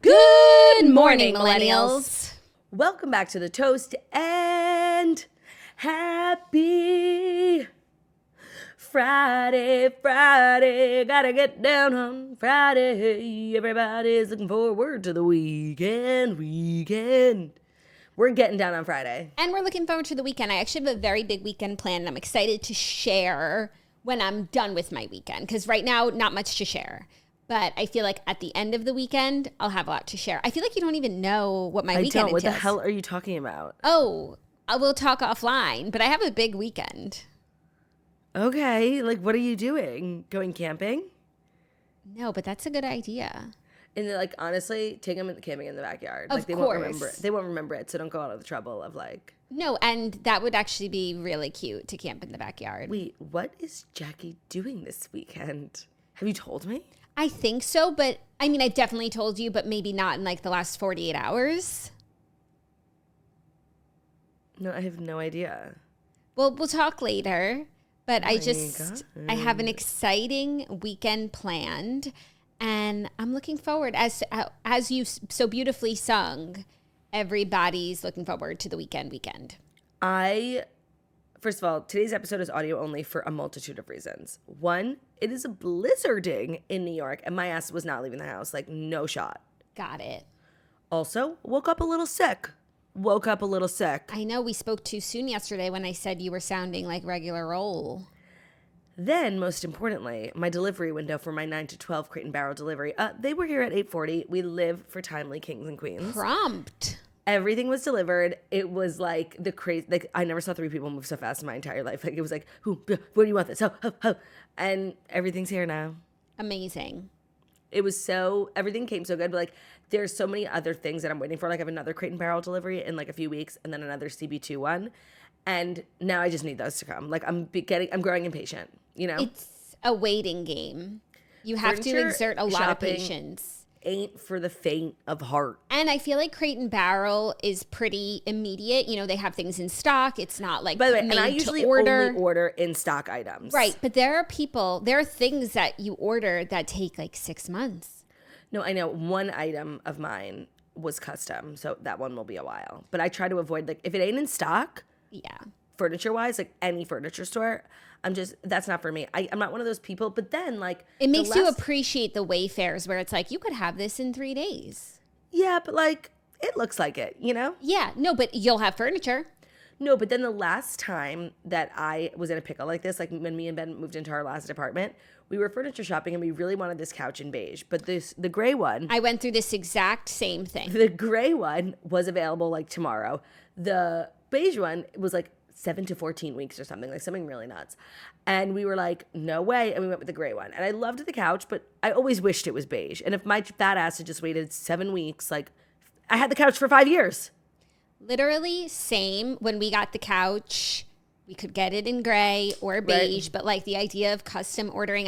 Good morning, millennials. Welcome back to the Toast and happy Friday. Gotta get down on Friday. Everybody's looking forward to the weekend. We're getting down on Friday. And we're looking forward to the weekend. I actually have a very big weekend planned, and I'm excited to share when I'm done with my weekend. Because right now, not much to share. But I feel like at the end of the weekend, I'll have a lot to share. I feel like you don't even know what my weekend entails. What the hell are you talking about? Oh, I will talk offline, but I have a big weekend. Okay, like what are you doing? Going camping? No, but that's a good idea. And like honestly, take them camping in the backyard. Of they course. won't remember it. They won't remember it, so don't go out of the trouble of like. No, and that would actually be really cute to camp in the backyard. Wait, what is Jackie doing this weekend? Have you told me? I think so, but I mean, I definitely told you, but maybe not in like the last 48 hours. No, I have no idea. Well, we'll talk later, but I have an God. exciting weekend planned, and I'm looking forward, as you so beautifully sung, everybody's looking forward to the weekend. First of all, today's episode is audio only for a multitude of reasons. One, it is blizzarding in New York, and my ass was not leaving the house. Like, no shot. Got it. Also, woke up a little sick. I know we spoke too soon yesterday when I said you were sounding like regular roll. Then, most importantly, my delivery window for my 9 to 12 Crate and Barrel delivery, they were here at 8:40. We live for timely kings and queens. Prompt. Everything was delivered. It was like the crazy, like I never saw 3 people move so fast in my entire life. Like it was like, where do you want this? Ho. And everything's here now. Amazing. Everything came so good. But like there's so many other things that I'm waiting for. Like I have another Crate and Barrel delivery in like a few weeks and then another CB2 one. And now I just need those to come. Like I'm growing impatient, you know? It's a waiting game. You have to exert a lot of patience. Ain't for the faint of heart. And I feel like Crate and Barrel is pretty immediate. You know, they have things in stock. It's not like By the way, and I usually only order in stock items. Right, but there are things that you order that take like 6 months. No, I know. One item of mine was custom, so that one will be a while. But I try to avoid, like, if it ain't in stock, yeah, furniture-wise, like any furniture store, that's not for me. I'm not one of those people. But then, like, it makes you appreciate the Wayfarers where it's like, you could have this in 3 days. Yeah, but like, it looks like it, you know? Yeah, no, but you'll have furniture. No, but then the last time that I was in a pickle like this, like when me and Ben moved into our last apartment, we were furniture shopping and we really wanted this couch in beige. But the gray one. I went through this exact same thing. The gray one was available like tomorrow. The beige one was like 7 to 14 weeks or something, like something really nuts. And we were like, no way. And we went with the gray one. And I loved the couch, but I always wished it was beige. And if my fat ass had just waited 7 weeks, like I had the couch for 5 years. Literally same. When we got the couch, we could get it in gray or beige, right. But like the idea of custom ordering,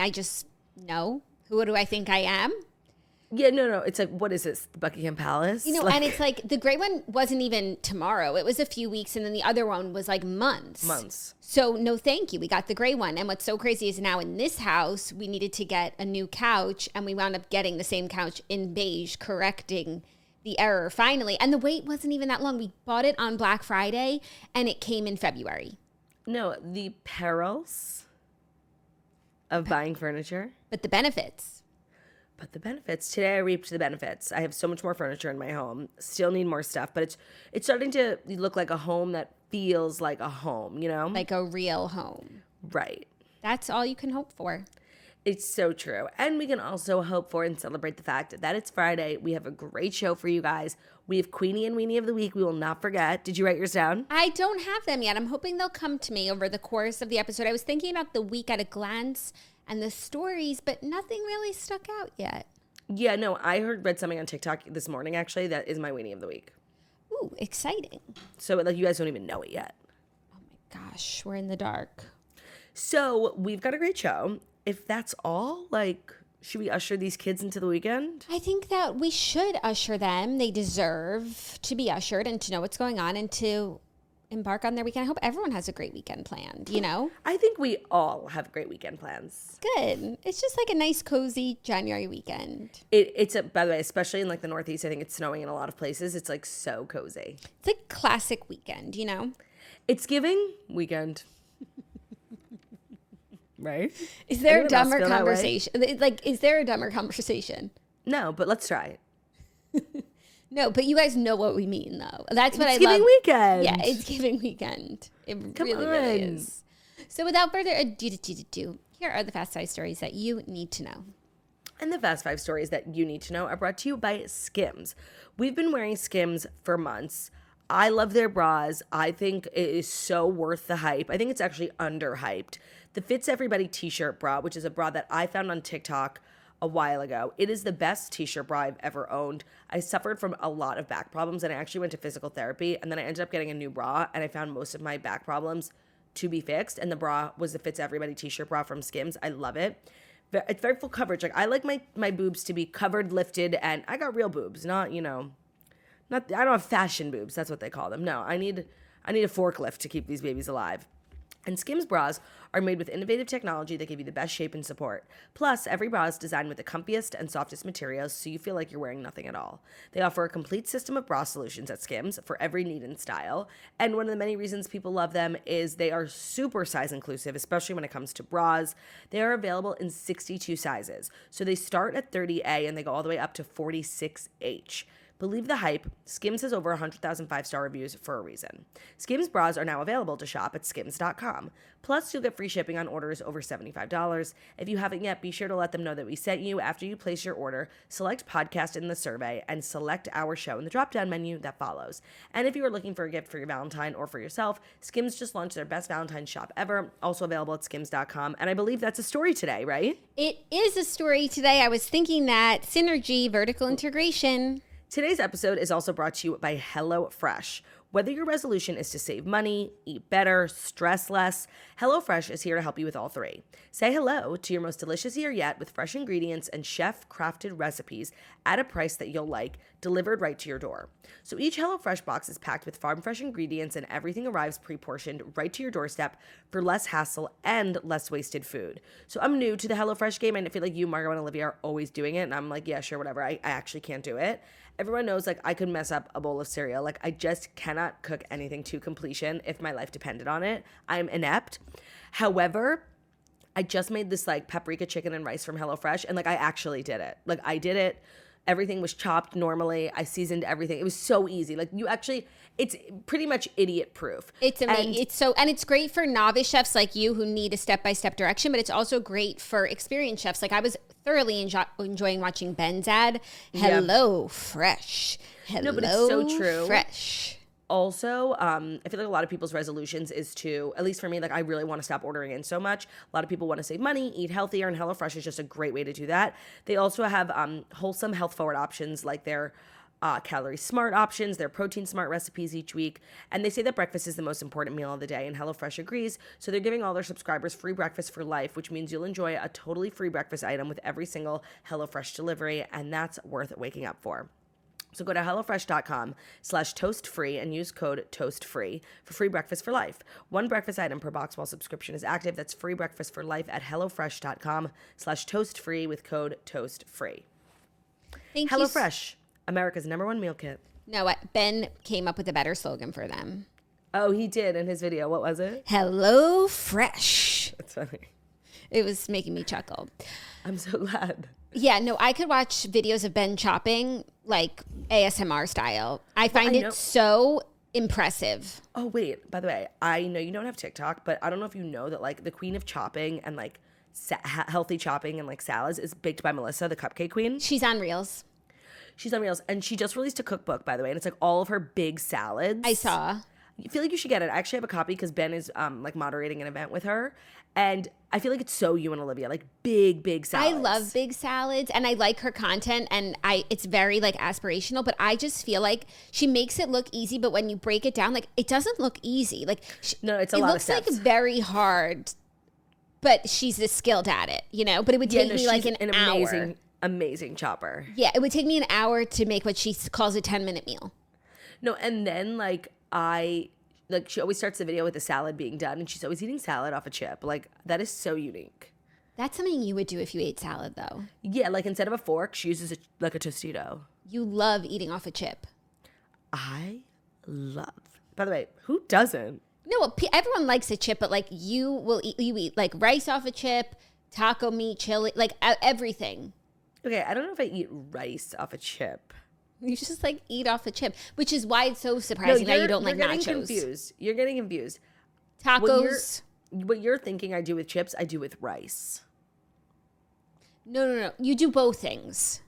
no. Who do I think I am? Yeah, no. It's like, what is this? The Buckingham Palace? You know, and it's like the gray one wasn't even tomorrow. It was a few weeks, and then the other one was like months. So no, thank you. We got the gray one. And what's so crazy is now in this house, we needed to get a new couch, and we wound up getting the same couch in beige, correcting the error finally. And the wait wasn't even that long. We bought it on Black Friday, and it came in February. No, the perils of buying furniture. But the benefits. Today I reaped the benefits. I have so much more furniture in my home. Still need more stuff, but it's starting to look like a home that feels like a home, you know? Like a real home. Right. That's all you can hope for. It's so true. And we can also hope for and celebrate the fact that it's Friday. We have a great show for you guys. We have Queenie and Weenie of the Week. We will not forget. Did you write yours down? I don't have them yet. I'm hoping they'll come to me over the course of the episode. I was thinking about the week at a glance and the stories, but nothing really stuck out yet. Yeah, no, I read something on TikTok this morning, actually, that is my Weenie of the Week. Ooh, exciting. So, like, you guys don't even know it yet. Oh, my gosh. We're in the dark. So, we've got a great show. If that's all, like, should we usher these kids into the weekend? I think that we should usher them. They deserve to be ushered and to know what's going on and to embark on their weekend. I hope everyone has a great weekend planned, you know? I think we all have great weekend plans. Good. It's just like a nice, cozy January weekend. By the way, especially in like the Northeast, I think it's snowing in a lot of places. It's like so cozy. It's like classic weekend, you know? It's giving weekend. Right? Is there a dumber conversation? Like, is there a dumber conversation? No, but let's try it. No, but you guys know what we mean, though. That's what I love. It's giving weekend. Yeah, it's giving weekend. It really is. So without further ado, here are the Fast 5 stories that you need to know. And the Fast 5 stories that you need to know are brought to you by Skims. We've been wearing Skims for months. I love their bras. I think it is so worth the hype. I think it's actually underhyped. The Fits Everybody t-shirt bra, which is a bra that I found on TikTok a while ago. It is the best t-shirt bra I've ever owned. I suffered from a lot of back problems and I actually went to physical therapy and then I ended up getting a new bra and I found most of my back problems to be fixed, and the bra was the Fits Everybody t-shirt bra from Skims. I love it. It's very full coverage. Like I like my boobs to be covered, lifted, and I got real boobs, not I don't have fashion boobs. That's what they call them. No, I need a forklift to keep these babies alive. And Skims bras are made with innovative technology that give you the best shape and support. Plus, every bra is designed with the comfiest and softest materials, so you feel like you're wearing nothing at all. They offer a complete system of bra solutions at Skims for every need and style. And one of the many reasons people love them is they are super size inclusive, especially when it comes to bras. They are available in 62 sizes. So they start at 30A and they go all the way up to 46H. Believe the hype, Skims has over 100,000 5-star reviews for a reason. Skims bras are now available to shop at skims.com. Plus, you'll get free shipping on orders over $75. If you haven't yet, be sure to let them know that we sent you after you place your order. Select podcast in the survey and select our show in the drop-down menu that follows. And if you are looking for a gift for your Valentine or for yourself, Skims just launched their best Valentine shop ever, also available at skims.com. And I believe that's a story today, right? It is a story today. I was thinking that synergy, vertical integration. Today's episode is also brought to you by HelloFresh. Whether your resolution is to save money, eat better, stress less, HelloFresh is here to help you with all three. Say hello to your most delicious year yet with fresh ingredients and chef-crafted recipes at a price that you'll like, delivered right to your door. So each HelloFresh box is packed with farm-fresh ingredients and everything arrives pre-portioned right to your doorstep for less hassle and less wasted food. So I'm new to the HelloFresh game and I feel like you, Margot, and Olivia are always doing it. And I'm like, yeah, sure, whatever. I actually can't do it. Everyone knows, like, I could mess up a bowl of cereal. Like, I just cannot cook anything to completion if my life depended on it. I'm inept. However, I just made this, like, paprika chicken and rice from HelloFresh, and, like, I actually did it. Like, I did it. Everything was chopped normally. I seasoned everything. It was so easy. Like, you actually, it's pretty much idiot proof. It's amazing. And it's great for novice chefs like you who need a step-by-step direction, but it's also great for experienced chefs. Like I was thoroughly enjoying watching Ben's ad. Hello Fresh. Hello, no, but it's so true. Fresh. Also, I feel like a lot of people's resolutions is to, at least for me, like I really want to stop ordering in so much. A lot of people want to save money, eat healthier, and HelloFresh is just a great way to do that. They also have wholesome, health-forward options like their calorie smart options, their protein smart recipes each week. And they say that breakfast is the most important meal of the day, and HelloFresh agrees. So they're giving all their subscribers free breakfast for life, which means you'll enjoy a totally free breakfast item with every single HelloFresh delivery, and that's worth waking up for. So go to HelloFresh.com/toastfree and use code TOASTFREE for free breakfast for life. One breakfast item per box while subscription is active. That's free breakfast for life at HelloFresh.com/toastfree with code TOASTFREE. Thank you. HelloFresh, America's #1 meal kit. No, Ben came up with a better slogan for them. Oh, he did in his video. What was it? Hello Fresh. That's funny. It was making me chuckle. I'm so glad. Yeah, no, I could watch videos of Ben chopping like ASMR style. I find it so impressive. Oh, wait, by the way, I know you don't have TikTok, but I don't know if you know that like the queen of chopping and like healthy chopping and like salads is baked by Melissa, the cupcake queen. She's on Reels. She's on Reels, and she just released a cookbook, by the way, and it's like all of her big salads. I saw. I feel like you should get it. I actually have a copy because Ben is like moderating an event with her, and I feel like it's so you and Olivia, like big salads. I love big salads, and I like her content, and it's very like aspirational, but I just feel like she makes it look easy, but when you break it down, like it doesn't look easy. Like no, it's a lot of steps. It looks like very hard, but she's just skilled at it, you know. But it would take me like an hour. Amazing chopper. Yeah, it would take me an hour to make what she calls a 10-minute meal. No, and then like like she always starts the video with the salad being done, and she's always eating salad off a chip. Like, that is so unique. That's something you would do if you ate salad, though. Yeah, like instead of a fork, she uses like a Tostito. You love eating off a chip. I love. By the way, who doesn't? No, everyone likes a chip, but like you eat like rice off a chip, taco meat, chili, like everything. Okay, I don't know if I eat rice off a chip. You just like eat off a chip, which is why it's so surprising that you don't like nachos. You're getting confused. Tacos. What you're thinking I do with chips, I do with rice. No. You do both things.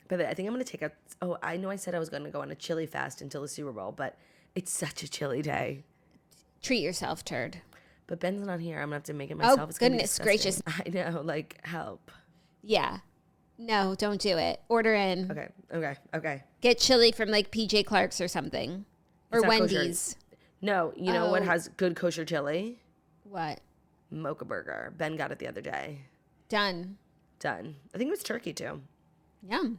But I think I'm going to take a... Oh, I know I said I was going to go on a chili fast until the Super Bowl, but it's such a chilly day. Treat yourself, turd. But Ben's not here. I'm going to have to make it myself. Oh, it's goodness gracious. I know, like, help. Yeah. No, don't do it. Order in. Okay. Get chili from like PJ Clark's or something. Or Wendy's. Kosher. No, you know what has good kosher chili? What? Mocha Burger. Ben got it the other day. Done. I think it was turkey too. Yum.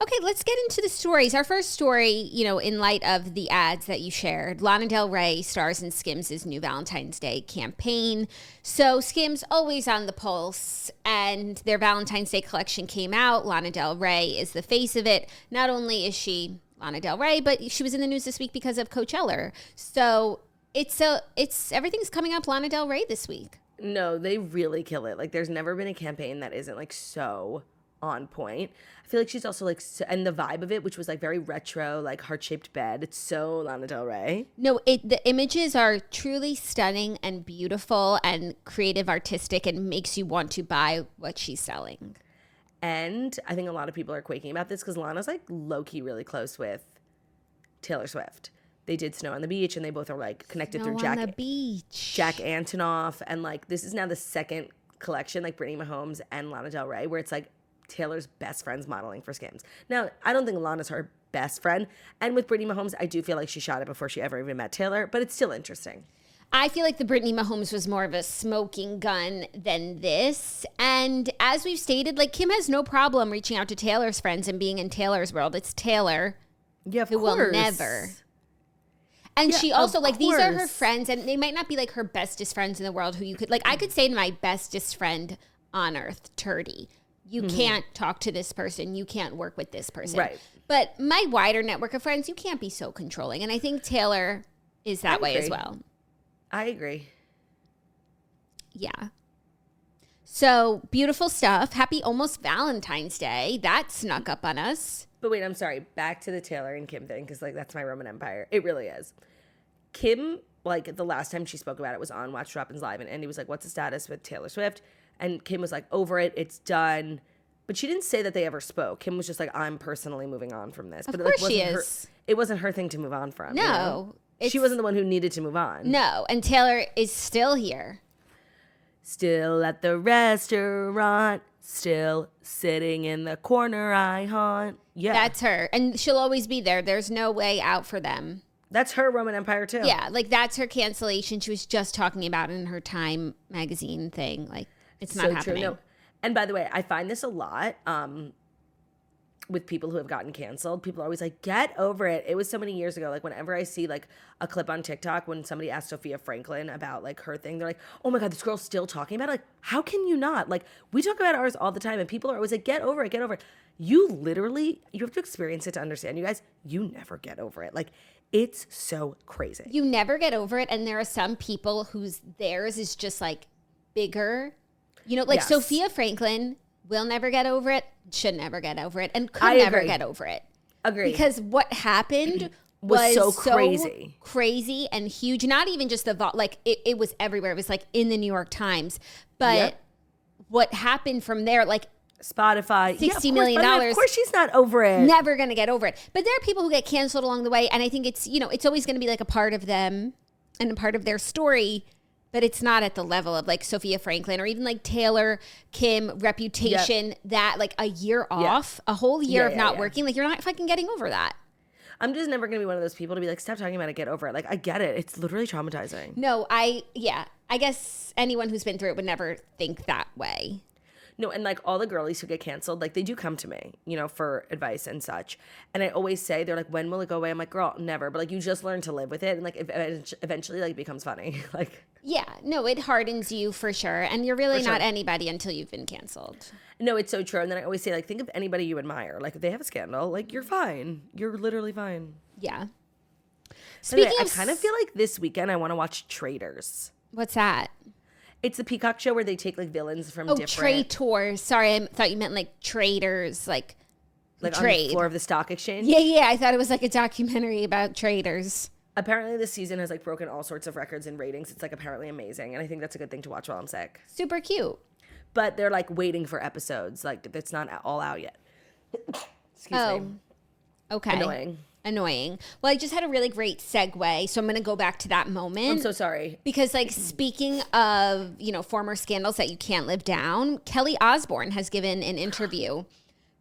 Okay, let's get into the stories. Our first story, in light of the ads that you shared, Lana Del Rey stars in Skims' new Valentine's Day campaign. So Skims always on the pulse, and their Valentine's Day collection came out. Lana Del Rey is the face of it. Not only is she Lana Del Rey, but she was in the news this week because of Coachella. So it's everything's coming up Lana Del Rey this week. No, they really kill it. Like, there's never been a campaign that isn't like so on point. I feel like she's also like, and the vibe of it, which was like very retro, like heart-shaped bed. It's so Lana Del Rey. No, the images are truly stunning and beautiful and creative, artistic, and makes you want to buy what she's selling. And I think a lot of people are quaking about this because Lana's like low-key really close with Taylor Swift. They did Snow on the Beach, and they both are like connected through Jack Antonoff. And like, this is now the second collection, like Brittany Mahomes and Lana Del Rey, where it's like Taylor's best friends modeling for Skims. Now, I don't think Lana's her best friend. And with Brittany Mahomes, I do feel like she shot it before she ever even met Taylor, but it's still interesting. I feel like the Brittany Mahomes was more of a smoking gun than this. And as we've stated, like, Kim has no problem reaching out to Taylor's friends and being in Taylor's world. It's Taylor who will never. And she also, like, these are her friends, and they might not be, like, her bestest friends in the world who you could, like, I could say to my bestest friend on earth, Turdy, you can't talk to this person. You can't work with this person. Right. But my wider network of friends, you can't be so controlling. And I think Taylor is that way as well. I agree. Yeah. So beautiful stuff. Happy almost Valentine's Day. That snuck up on us. But wait, I'm sorry. Back to the Taylor and Kim thing, because like that's my Roman Empire. It really is. Kim, like the last time she spoke about it was on Watch What Happens Live, and Andy was like, "What's the status with Taylor Swift?" And Kim was like, "Over it. It's done." But she didn't say that they ever spoke. Kim was just like, "I'm personally moving on from this." But of course she is. It wasn't her thing to move on from. No. You know? She wasn't the one who needed to move on. No, and Taylor is still here. Still at the restaurant, still sitting in the corner I haunt. Yeah. That's her. And she'll always be there. There's no way out for them. That's her Roman Empire too. Yeah, like that's her cancellation. She was just talking about it in her Time magazine thing. Like, it's not happening. True. No. And by the way, I find this a lot with people who have gotten canceled. People are always like, get over it. It was so many years ago. Like whenever I see like a clip on TikTok when somebody asked Sophia Franklin about like her thing, they're like, oh my God, this girl's still talking about it. Like, how can you not? Like, we talk about ours all the time and people are always like, get over it, get over it. You literally, you have to experience it to understand, you guys, you never get over it. Like, it's so crazy. You never get over it. And there are some people whose theirs is just like bigger. You know, like Sophia Franklin will never get over it, should never get over it, and could never get over it. Agree. Because what happened was so crazy and huge. Not even just it was everywhere. It was like in the New York Times. But what happened from there, like Spotify, $60 million. Of course she's not over it. Never going to get over it. But there are people who get canceled along the way. And I think it's, it's always going to be like a part of them and a part of their story. But it's not at the level of like Sophia Franklin or even like Taylor, Kim, Reputation, that like a year off, a whole year of not working. Like you're not fucking getting over that. I'm just never going to be one of those people to be like, stop talking about it, get over it. Like, I get it. It's literally traumatizing. No, I guess anyone who's been through it would never think that way. No, and like all the girlies who get canceled, like they do come to me, you know, for advice and such. And I always say, they're like, when will it go away? I'm like, girl, never. But like, you just learn to live with it. And like, eventually, like, it becomes funny. Like, yeah, no, it hardens you for sure. And you're really not anybody until you've been canceled. No, it's so true. And then I always say, like, think of anybody you admire. Like, if they have a scandal, like, you're fine. You're literally fine. Yeah. Speaking of, I kind of feel like this weekend I want to watch Traitors. What's that? It's the Peacock show where they take like villains from different. Traitors. Sorry, I thought you meant like traders, like trade. On the floor of the stock exchange. Yeah. I thought it was like a documentary about traders. Apparently, this season has like broken all sorts of records and ratings. It's like apparently amazing, and I think that's a good thing to watch while I'm sick. Super cute. But they're like waiting for episodes. Like it's not all out yet. Excuse me. Okay. Annoying. Well, I just had a really great segue, so I'm going to go back to that moment. I'm so sorry. Because, like, speaking of, you know, former scandals that you can't live down, Kelly Osbourne has given an interview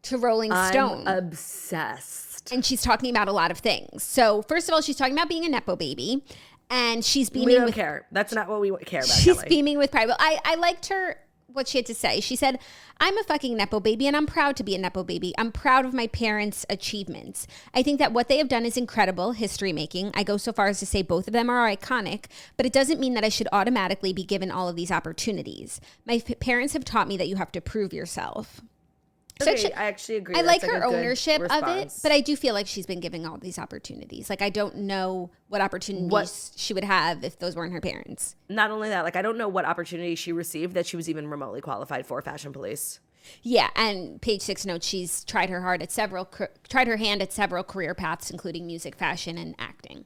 to Rolling Stone. I'm obsessed. And she's talking about a lot of things. So, first of all, she's talking about being a nepo baby, and she's beaming. We don't care. That's not what we care about. She's beaming with pride. Well, I liked her. What she had to say. She said, I'm a fucking nepo baby and I'm proud to be a nepo baby. I'm proud of my parents' achievements. I think that what they have done is incredible history making. I go so far as to say both of them are iconic, but it doesn't mean that I should automatically be given all of these opportunities. My parents have taught me that you have to prove yourself. Okay, so I actually agree. I like her ownership of it, but I do feel like she's been giving all these opportunities. Like, I don't know what opportunities she would have if those weren't her parents. Not only that, like, I don't know what opportunity she received that she was even remotely qualified for Fashion Police. Yeah, and Page Six notes she's tried her hand at several career paths, including music, fashion, and acting.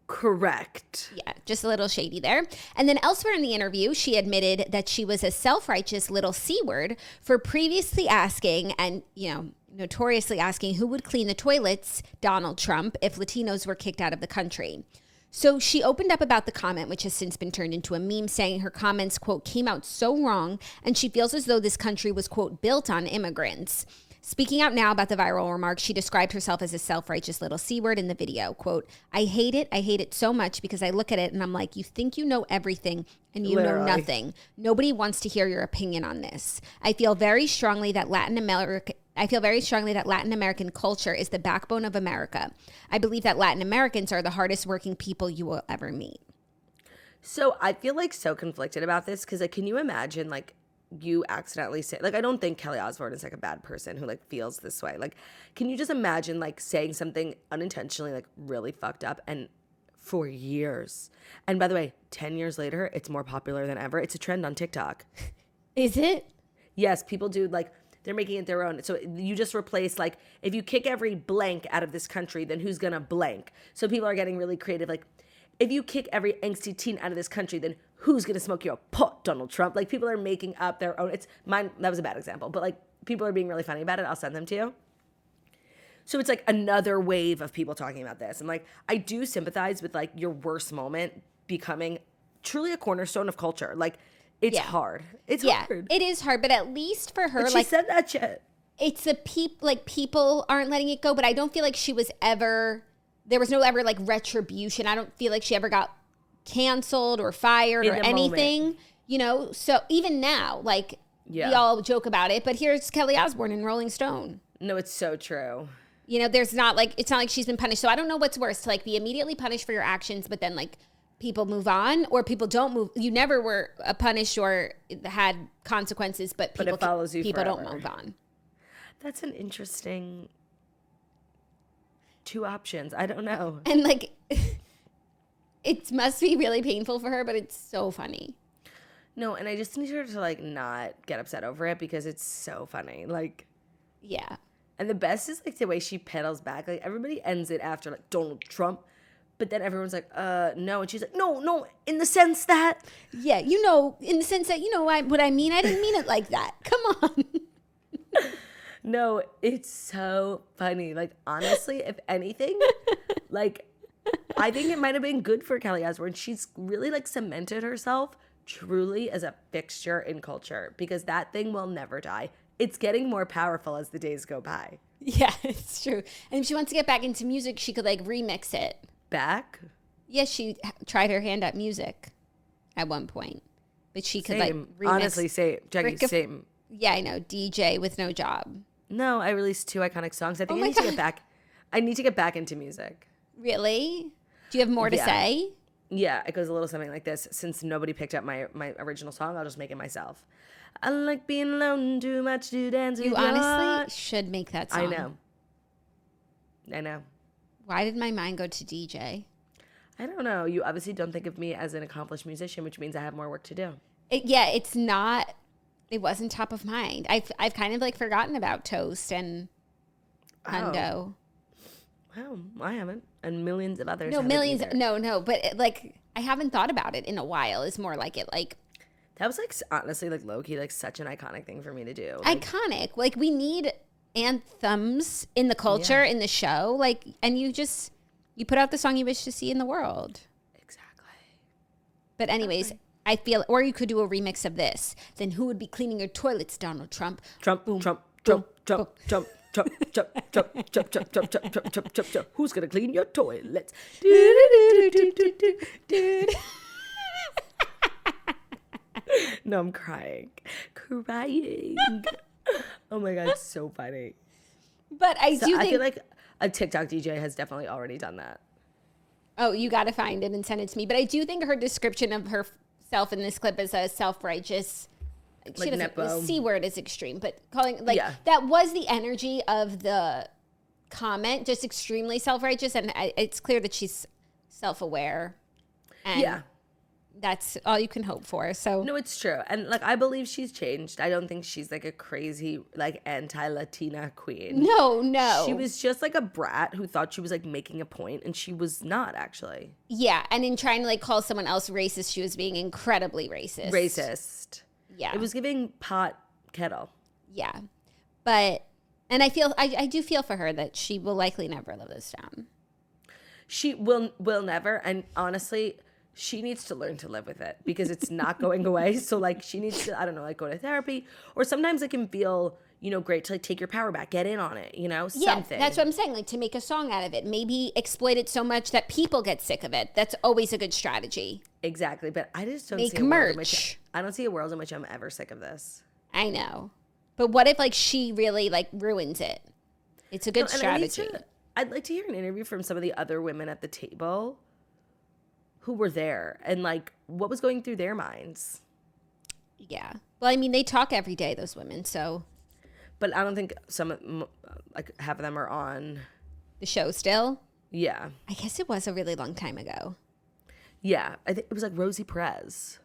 Correct. Yeah, just a little shady there. And then elsewhere in the interview, she admitted that she was a self-righteous little C-word for previously asking and, you know, notoriously asking who would clean the toilets, Donald Trump, if Latinos were kicked out of the country. So she opened up about the comment, which has since been turned into a meme, saying her comments, quote, came out so wrong, and she feels as though this country was, quote, built on immigrants. Speaking out now about the viral remarks, she described herself as a self-righteous little C-word in the video. Quote, I hate it so much because I look at it and I'm like, you think you know everything and you know nothing. Nobody wants to hear your opinion on this. I feel very strongly that Latin American culture is the backbone of America. I believe that Latin Americans are the hardest working people you will ever meet. So I feel like so conflicted about this because like, can you imagine like you accidentally say, like, I don't think Kelly Osbourne is like a bad person who like feels this way. Like, can you just imagine like saying something unintentionally like really fucked up and for years? And by the way, 10 years later, it's more popular than ever. It's a trend on TikTok. Is it? Yes, people do like, they're making it their own. So you just replace like, if you kick every blank out of this country, then who's gonna blank? So people are getting really creative. Like, if you kick every angsty teen out of this country, then who's gonna smoke your pot, Donald Trump? Like, people are making up their own. It's mine. That was a bad example, but like, people are being really funny about it. I'll send them to you. So it's like another wave of people talking about this. And like, I do sympathize with like your worst moment becoming truly a cornerstone of culture. Like, it's hard. It's hard. It is hard, but at least for her, but like, she said that shit. It's the people aren't letting it go, but I don't feel like she was ever. There was no ever like retribution. I don't feel like she ever got canceled or fired or anything, moment. You know? So even now, like, we all joke about it, but here's Kelly Osbourne in Rolling Stone. No, it's so true. You know, it's not like she's been punished. So I don't know what's worse, to like be immediately punished for your actions, but then like people move on, or people don't move. You never were punished or had consequences, but it follows you people forever. Don't move on. That's an interesting two options. I don't know. And like, it must be really painful for her, but it's so funny. No, and I just need her to like not get upset over it because it's so funny. Like, yeah. And the best is like the way she pedals back. Like, everybody ends it after like Donald Trump, but then everyone's like, no, and she's like, no, in the sense that. Yeah, you know, in the sense that, you know what I mean. I didn't mean it like that. Come on. No, it's so funny. Like, honestly, if anything, like, I think it might have been good for Kelly Osbourne. She's really, like, cemented herself truly as a fixture in culture because that thing will never die. It's getting more powerful as the days go by. Yeah, it's true. And if she wants to get back into music, she could, like, remix it. Back? Yes, she tried her hand at music at one point. But she could, like, remix. Honestly, same. Jackie, same. Yeah, I know. DJ with no job. No, I released 2 iconic songs. I think I need to get back into music. Really? Do you have more to say? Yeah, it goes a little something like this. Since nobody picked up my original song, I'll just make it myself. I like being alone too much to dance with you honestly should make that song. I know. Why did my mind go to DJ? I don't know. You obviously don't think of me as an accomplished musician, which means I have more work to do. It's not. It wasn't top of mind. I've kind of like forgotten about Toast and Hundo. Wow, I haven't, and millions of others. No, millions. No, but I haven't thought about it in a while. It's more like it like. That was like honestly like low key like such an iconic thing for me to do. Iconic, like we need anthems in the culture in the show, like, and you put out the song you wish to see in the world. Exactly. But anyways. I feel, or you could do a remix of this. Then who would be cleaning your toilets, Donald Trump? Trump, boom, Trump, Trump, Trump, Trump, Trump, Trump, Trump, Trump, Trump, Trump, Trump, Trump, Trump, Trump, Trump. Who's gonna clean your toilets? No, I'm crying. Oh my God, it's so funny. But I feel like a TikTok DJ has definitely already done that. Oh, you got to find it and send it to me. But I do think her description of herself in this clip is a self-righteous. Like nepo. The C word is extreme, but calling that was the energy of the comment, just extremely self-righteous, and it's clear that she's self-aware. And that's all you can hope for. So no, it's true, and like I believe she's changed. I don't think she's like a crazy like anti-Latina queen. No, she was just like a brat who thought she was like making a point, and she was not actually. Yeah, and in trying to like call someone else racist, she was being incredibly racist. Yeah, it was giving pot kettle. Yeah, but and I do feel for her that she will likely never live this down. She will never, and honestly. She needs to learn to live with it because it's not going away. So like she needs to, I don't know, like go to therapy, or sometimes it can feel, great to like take your power back, get in on it, something. That's what I'm saying. Like to make a song out of it, maybe exploit it so much that people get sick of it. That's always a good strategy. Exactly. But I just don't make merch. I don't see a world in which I'm ever sick of this. I know. But what if like she really like ruins it? It's a good strategy. I'd like to hear an interview from some of the other women at the table who were there and like what was going through their minds. Yeah. Well, I mean, they talk every day, those women, so. But I don't think like half of them are on the show still. Yeah. I guess it was a really long time ago. Yeah. I think it was like Rosie Perez.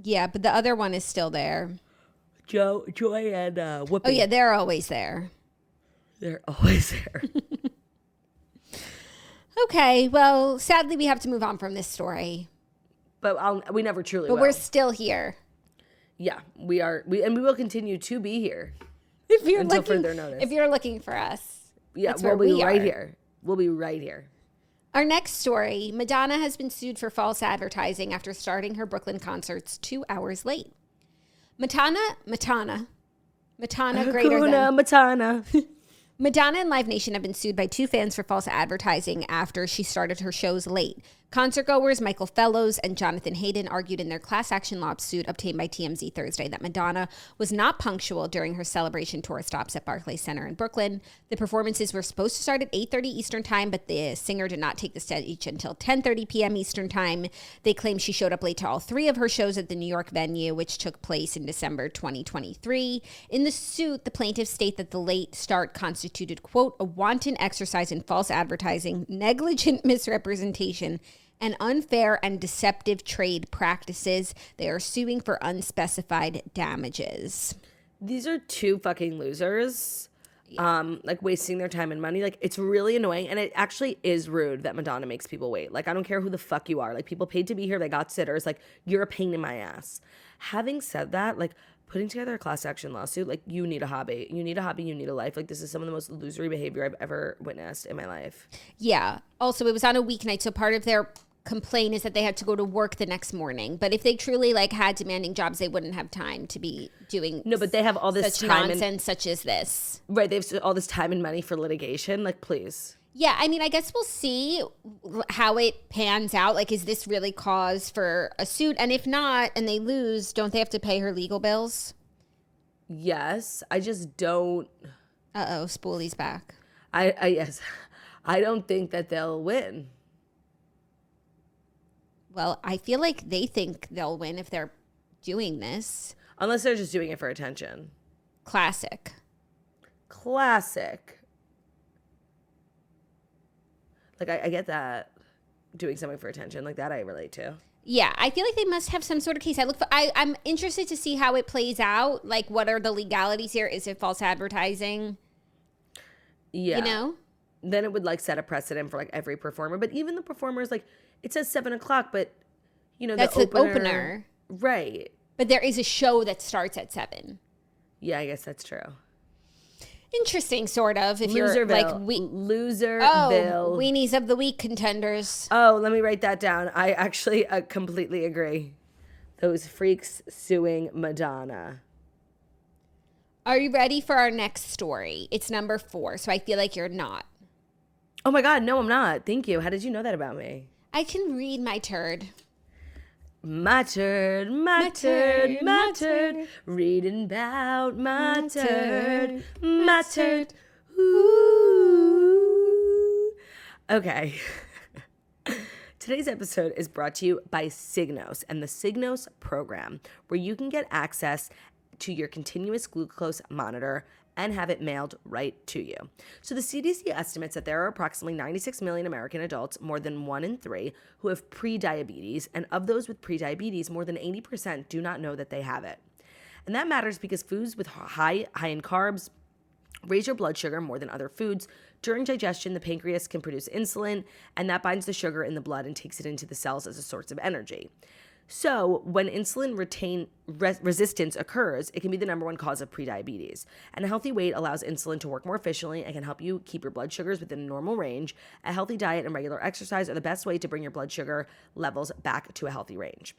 Yeah, but the other one is still there. Joy and Whoopi. Oh yeah, they're always there. They're always there. Okay, well, sadly, we have to move on from this story. But we never truly will. But we're still here. Yeah, we are. We will continue to be here until further notice. If you're looking for us, we'll be right here. We'll be right here. Our next story, Madonna has been sued for false advertising after starting her Brooklyn concerts 2 hours late. Madonna greater than... Madonna. Madonna and Live Nation have been sued by 2 fans for false advertising after she started her shows late. Concertgoers Michael Fellows and Jonathan Hayden argued in their class action lawsuit obtained by TMZ Thursday that Madonna was not punctual during her celebration tour stops at Barclays Center in Brooklyn. The performances were supposed to start at 8:30 Eastern Time, but the singer did not take the stage until 10:30 p.m. Eastern Time. They claim she showed up late to all 3 of her shows at the New York venue, which took place in December 2023. In the suit, the plaintiffs state that the late start constituted, quote, a wanton exercise in false advertising, negligent misrepresentation, and unfair and deceptive trade practices. They are suing for unspecified damages. These are 2 fucking losers, like wasting their time and money. Like, it's really annoying, and it actually is rude that Madonna makes people wait. Like, I don't care who the fuck you are. Like, people paid to be here. They got sitters. Like, you're a pain in my ass. Having said that, like, putting together a class action lawsuit, like, you need a hobby. You need a hobby. You need a life. Like, this is some of the most losery behavior I've ever witnessed in my life. Yeah. Also, it was on a weeknight, so part of their complaint is that they had to go to work the next morning. But if they truly like had demanding jobs, they wouldn't have time to be doing but they have all this such time nonsense such as this. Right, they have all this time and money for litigation. Like, please. Yeah, I mean, I guess we'll see how it pans out. Like, is this really cause for a suit? And if not, and they lose, don't they have to pay her legal bills? Yes, I just don't. Uh-oh, Spoolie's back. Yes, I don't think that they'll win. Well, I feel like they think they'll win if they're doing this. Unless they're just doing it for attention. Classic. Like, I get that. Doing something for attention. Like, that I relate to. Yeah, I feel like they must have some sort of case. I'm interested to see how it plays out. Like, what are the legalities here? Is it false advertising? Yeah. You know? Then it would, like, set a precedent for, like, every performer. But even the performers, like, it says 7 o'clock, but, you know, that's the opener. Right. But there is a show that starts at 7. Yeah, I guess that's true. Interesting, sort of. If Loserville. you're like Loserville. Weenies of the week contenders. Oh, let me write that down. I actually completely agree. Those freaks suing Madonna. Are you ready for our next story? It's number 4, so I feel like you're not. Oh my God, no, I'm not. Thank you. How did you know that about me? I can read my turd. My turd. Reading about my turd. My turd. Ooh. Okay. Today's episode is brought to you by Signos and the Signos program, where you can get access to your continuous glucose monitor and have it mailed right to you. So the CDC estimates that there are approximately 96 million American adults, more than 1 in 3, who have prediabetes, and of those with prediabetes, more than 80% do not know that they have it. And that matters because foods with high in carbs raise your blood sugar more than other foods. During digestion, the pancreas can produce insulin, and that binds the sugar in the blood and takes it into the cells as a source of energy. So when insulin resistance occurs, it can be the number one cause of prediabetes. And a healthy weight allows insulin to work more efficiently and can help you keep your blood sugars within a normal range. A healthy diet and regular exercise are the best way to bring your blood sugar levels back to a healthy range.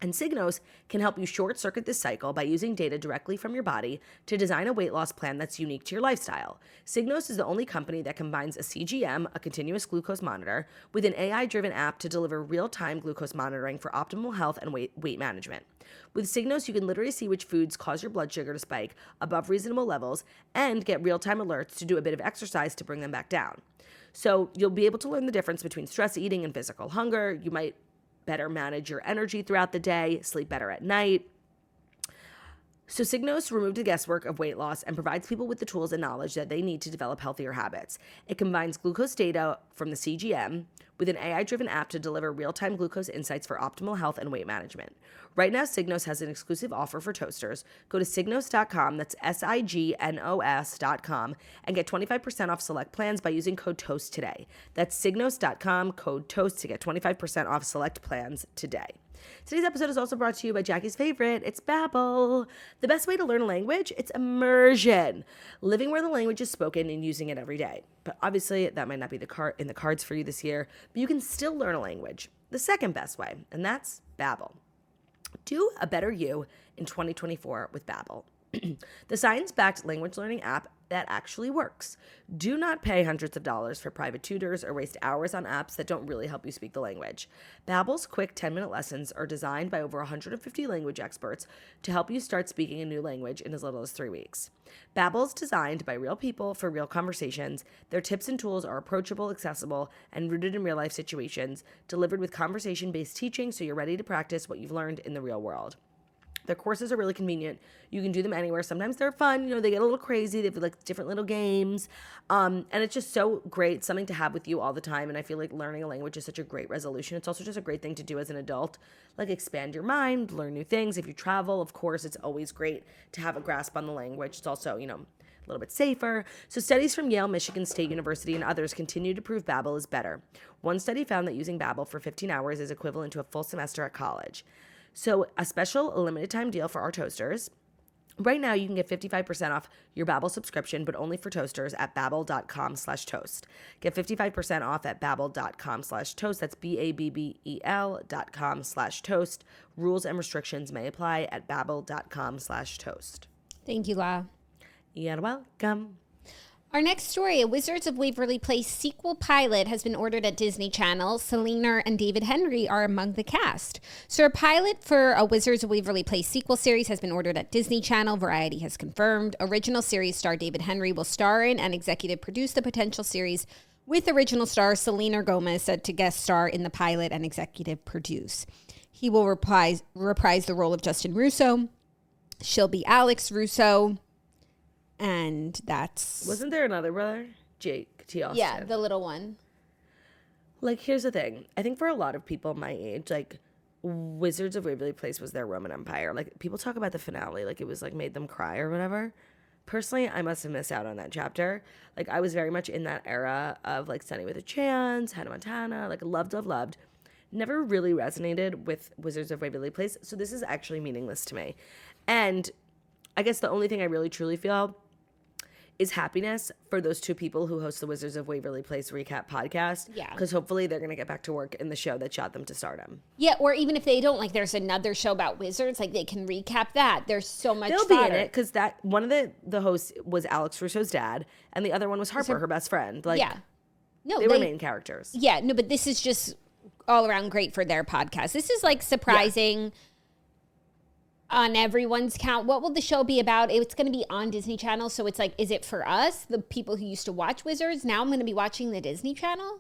And Signos can help you short-circuit this cycle by using data directly from your body to design a weight loss plan that's unique to your lifestyle. Signos is the only company that combines a CGM, a continuous glucose monitor, with an AI-driven app to deliver real-time glucose monitoring for optimal health and weight management. With Signos, you can literally see which foods cause your blood sugar to spike above reasonable levels and get real-time alerts to do a bit of exercise to bring them back down. So you'll be able to learn the difference between stress eating and physical hunger. You might better manage your energy throughout the day, sleep better at night. So Signos removed the guesswork of weight loss and provides people with the tools and knowledge that they need to develop healthier habits. It combines glucose data from the CGM with an AI-driven app to deliver real-time glucose insights for optimal health and weight management. Right now, Signos has an exclusive offer for toasters. Go to signos.com, that's signos.com, and get 25% off select plans by using code TOAST today. That's signos.com, code TOAST to get 25% off select plans today. Today's episode is also brought to you by Jackie's favorite. It's Babbel. The best way to learn a language? It's immersion. Living where the language is spoken and using it every day. But obviously, that might not be in the cards for you this year, but you can still learn a language the second best way, and that's Babbel. Do a better you in 2024 with Babbel. The science-backed language learning app that actually works. Do not pay hundreds of dollars for private tutors or waste hours on apps that don't really help you speak the language. Babbel's quick 10-minute lessons are designed by over 150 language experts to help you start speaking a new language in as little as 3 weeks. Babbel's designed by real people for real conversations. Their tips and tools are approachable, accessible, and rooted in real-life situations, delivered with conversation-based teaching so you're ready to practice what you've learned in the real world. Their courses are really convenient. You can do them anywhere. Sometimes they're fun. You know, they get a little crazy. They have like different little games. And it's just so great, something to have with you all the time. And I feel like learning a language is such a great resolution. It's also just a great thing to do as an adult. Like expand your mind, learn new things. If you travel, of course, it's always great to have a grasp on the language. It's also, you know, a little bit safer. So studies from Yale, Michigan State University, and others continue to prove Babbel is better. One study found that using Babbel for 15 hours is equivalent to a full semester at college. So a special limited time deal for our toasters. Right now, you can get 55% off your Babbel subscription, but only for toasters at babbel.com/toast. Get 55% off at babbel.com/toast. That's BABBEL.com/toast. Rules and restrictions may apply at babbel.com/toast. Thank you, La. You're welcome. Our next story, a Wizards of Waverly Place sequel pilot has been ordered at Disney Channel. Selena and David Henry are among the cast. So a pilot for a Wizards of Waverly Place sequel series has been ordered at Disney Channel. Variety has confirmed. Original series star David Henry will star in and executive produce the potential series, with original star Selena Gomez said to guest star in the pilot and executive produce. He will reprise the role of Justin Russo. She'll be Alex Russo. And that's... Wasn't there another brother? Jake T. Austin. Yeah, the little one. Like, here's the thing. I think for a lot of people my age, like, Wizards of Waverly Place was their Roman Empire. Like, people talk about the finale like it was, like, made them cry or whatever. Personally, I must have missed out on that chapter. Like, I was very much in that era of, like, Sunny with a Chance, Hannah Montana. Like, loved. Never really resonated with Wizards of Waverly Place. So this is actually meaningless to me. And I guess the only thing I really truly feel is happiness for those two people who host the Wizards of Waverly Place recap podcast. Yeah. Because hopefully they're going to get back to work in the show that shot them to stardom. Yeah, or even if they don't, like there's another show about wizards, like they can recap that. There's so much They'll be in it because that one of the hosts was Alex Russo's dad and the other one was Harper, her best friend. Like, yeah. No, they were main characters. Yeah, no, but this is just all around great for their podcast. This is like surprising on everyone's count. What will the show be about? It's going to be on Disney Channel. So it's like, is it for us, the people who used to watch Wizards? Now I'm going to be watching the Disney Channel?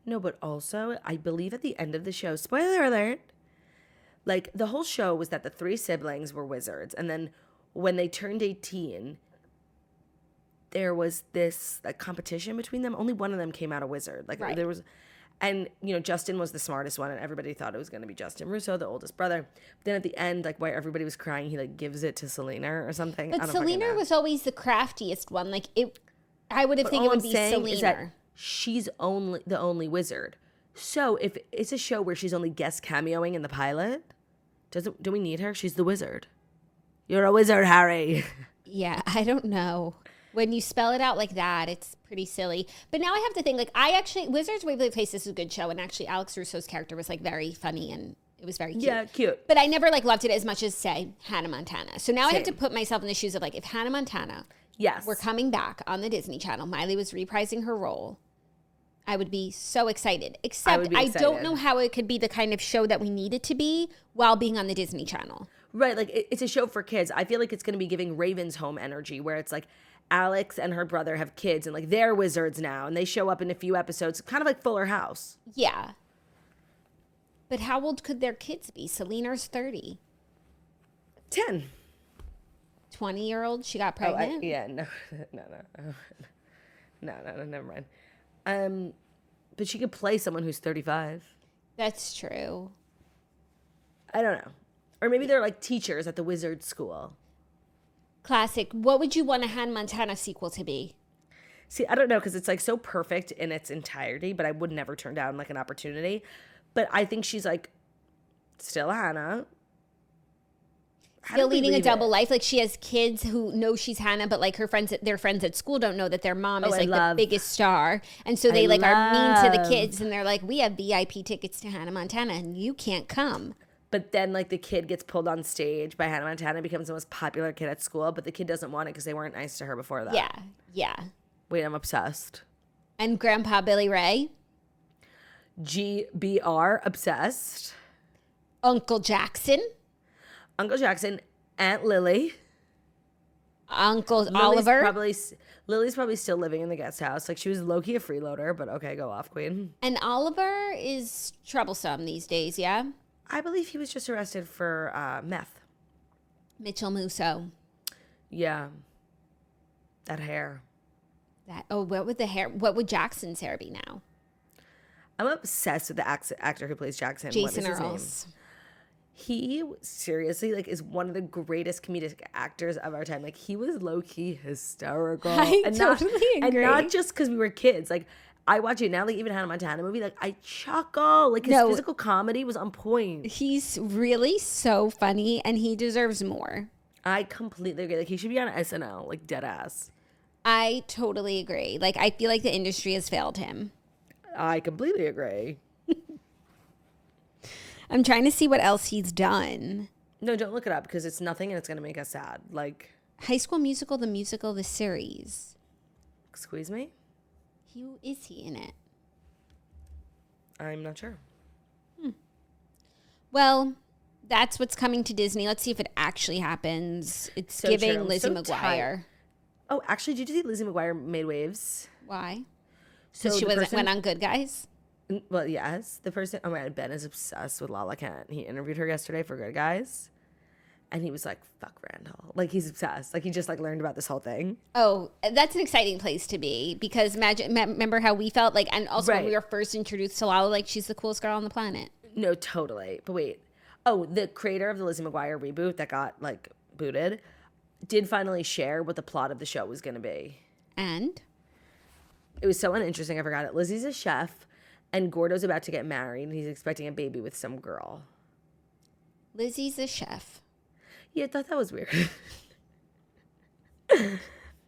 No, but also, I believe at the end of the show, spoiler alert, like the whole show was that the three siblings were wizards. And then when they turned 18, there was this like competition between them. Only one of them came out a wizard. Like there was... And, you know, Justin was the smartest one, and everybody thought it was going to be Justin Russo, the oldest brother. But then at the end, like, while everybody was crying, he, like, gives it to Selena or something. But Selena was always the craftiest one. Like, I would have think it would be Selena. Is that she's the only wizard. So if it's a show where she's only guest cameoing in the pilot, do we need her? She's the wizard. You're a wizard, Harry. Yeah, I don't know. When you spell it out like that, it's pretty silly. But now I have to think, like, Wizards Waverly Place is a good show, and actually Alex Russo's character was, like, very funny, and it was very cute. Yeah, cute. But I never, like, loved it as much as, say, Hannah Montana. So now I have to put myself in the shoes of, like, if Hannah Montana were coming back on the Disney Channel, Miley was reprising her role, I would be so excited. Except I don't know how it could be the kind of show that we need it to be while being on the Disney Channel. Right, like, it's a show for kids. I feel like it's going to be giving Raven's Home energy, where it's, like, Alex and her brother have kids and like they're wizards now and they show up in a few episodes, kind of like Fuller House. Yeah. But how old could their kids be? Selena's 30. 10. 20-year-old? She got pregnant? No, never mind. But she could play someone who's 35. That's true. I don't know. Or maybe they're like teachers at the wizard school. Classic. What would you want a Hannah Montana sequel to be? See, I don't know, because it's like so perfect in its entirety, but I would never turn down like an opportunity. But I think she's like still Hannah. Still leading a double life. Like she has kids who know she's Hannah, but like their friends at school don't know that their mom is like the biggest star. And so they like are mean to the kids and they're like, we have VIP tickets to Hannah Montana and you can't come. But then, like, the kid gets pulled on stage by Hannah Montana, becomes the most popular kid at school, but the kid doesn't want it because they weren't nice to her before that. Yeah. Wait, I'm obsessed. And Grandpa Billy Ray? GBR, obsessed. Uncle Jackson? Aunt Lily. Uncle Oliver? Lily's probably still living in the guest house. Like, she was low-key a freeloader, but okay, go off, queen. And Oliver is troublesome these days, yeah? I believe he was just arrested for meth. Mitchell Musso. Yeah. That hair. What would Jackson's hair be now? I'm obsessed with the actor who plays Jackson. Jason what is Earls. his name? He seriously like is one of the greatest comedic actors of our time. Like he was low-key hysterical. I totally agree. And not just because we were kids. Like I watch it now, like even Hannah Montana movie, like I chuckle. Like his physical comedy was on point. He's really so funny and he deserves more. I completely agree. Like he should be on SNL, like dead ass. I totally agree. Like I feel like the industry has failed him. I completely agree. I'm trying to see what else he's done. No, don't look it up because it's nothing and it's going to make us sad. Like High School Musical, the musical, the series. Squeeze Me? Who is he in it? I'm not sure. Well, that's what's coming to Disney. Let's see if it actually happens. It's so giving true. Lizzie McGuire. Oh, actually, did you see Lizzie McGuire made waves? Why? So she went on Good Guys? Well, yes. The person, oh my God, Ben is obsessed with Lala Kent. He interviewed her yesterday for Good Guys. And he was like, fuck Randall. Like, he's obsessed. Like, he just, like, learned about this whole thing. Oh, that's an exciting place to be. Because remember how we felt? Like, and also when we were first introduced to Lala, like, she's the coolest girl on the planet. No, totally. But wait. Oh, the creator of the Lizzie McGuire reboot that got, like, booted did finally share what the plot of the show was going to be. And? It was so uninteresting, I forgot it. Lizzie's a chef, and Gordo's about to get married, and he's expecting a baby with some girl. Lizzie's a chef. Yeah, I thought that was weird.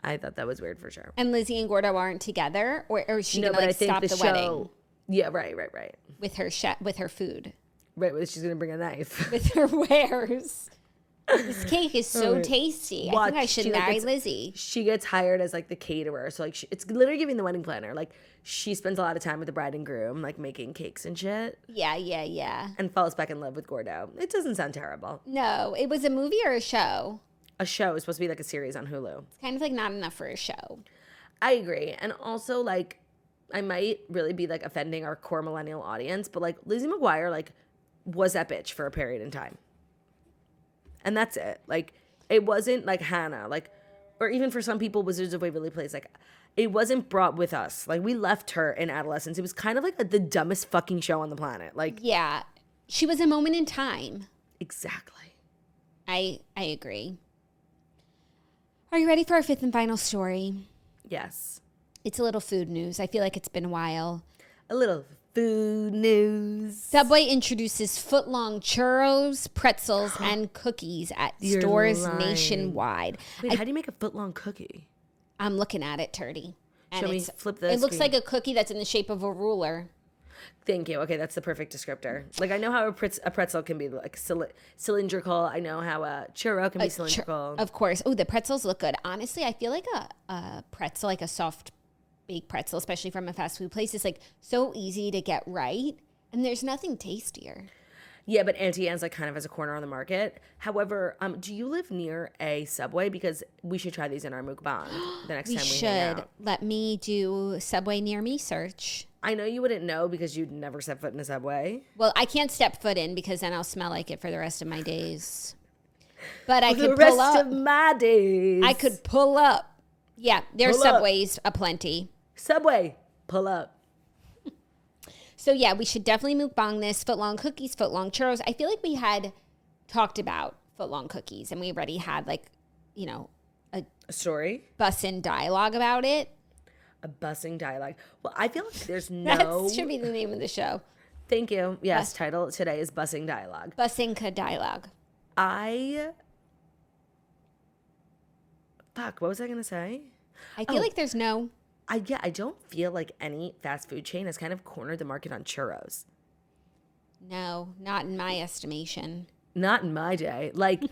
I thought that was weird for sure. And Lizzie and Gordo aren't together? Or is she going to, like, stop the wedding? Yeah, right. With her food. Right, she's going to bring a knife. With her wares. This cake is so tasty. I think I should marry Lizzie. She gets hired as, like, the caterer. So, like, it's literally giving the wedding planner. Like, she spends a lot of time with the bride and groom, like, making cakes and shit. Yeah. And falls back in love with Gordo. It doesn't sound terrible. No. It was a movie or a show? A show. It's supposed to be, like, a series on Hulu. It's kind of, like, not enough for a show. I agree. And also, like, I might really be, like, offending our core millennial audience. But, like, Lizzie McGuire, like, was that bitch for a period in time. And that's it. Like, it wasn't like Hannah, like, or even for some people, Wizards of Waverly Place. Like, it wasn't brought with us. Like, we left her in adolescence. It was kind of like the dumbest fucking show on the planet. Like, yeah, she was a moment in time. Exactly. I agree. Are you ready for our fifth and final story? Yes. It's a little food news. I feel like it's been a while. A little food news. Subway introduces Footlong churros, pretzels, and cookies at stores nationwide. Wait, how do you make a footlong cookie? I'm looking at it, Turdy. And Show me, flip the It looks like a cookie that's in the shape of a ruler. Thank you. Okay, that's the perfect descriptor. Like, I know how a pretzel can be, like, cylindrical. I know how a churro can be cylindrical. Of course. Oh, the pretzels look good. Honestly, I feel like a pretzel, like a soft baked pretzel, especially from a fast food place, is like so easy to get right, and there's nothing tastier. Yeah, but Auntie Anne's like kind of has a corner on the market. However, do you live near a Subway? Because we should try these in our mukbang the next time we hang out. Let me do Subway near me search. I know you wouldn't know because you'd never step foot in a Subway. Well, I can't step foot in because then I'll smell like it for the rest of my days. But I could pull up. The rest of my days. I could pull up. Yeah, there's Subways aplenty. Subway, pull up. So yeah, we should definitely mukbang this. Footlong cookies, Footlong churros. I feel like we had talked about Footlong cookies, and we already had, like, you know, a story, Bussin dialogue about it. A bussing dialogue. Well, I feel like there's That should be the name of the show. Thank you. Yes, title today is Bussing Dialogue. Bussinka dialogue. Fuck, what was I going to say? I feel like there's no... I don't feel like any fast food chain has kind of cornered the market on churros. No, not in my estimation. Not in my day. Like,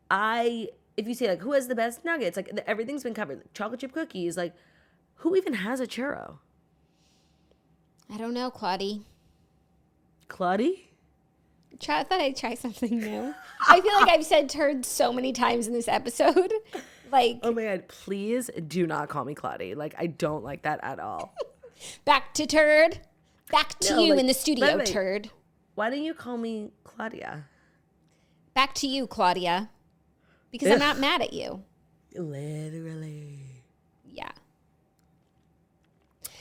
if you say, like, who has the best nuggets? Like, everything's been covered. Like, chocolate chip cookies. Like, who even has a churro? I don't know, Claudia. Claudia? I thought I'd try something new. I feel like I've said turd so many times in this episode. Like, oh my God, please do not call me Claudia. Like, I don't like that at all. Back to turd. Back to you in the studio, turd. Why don't you call me Claudia? Back to you, Claudia. Because I'm not mad at you. Literally. Yeah.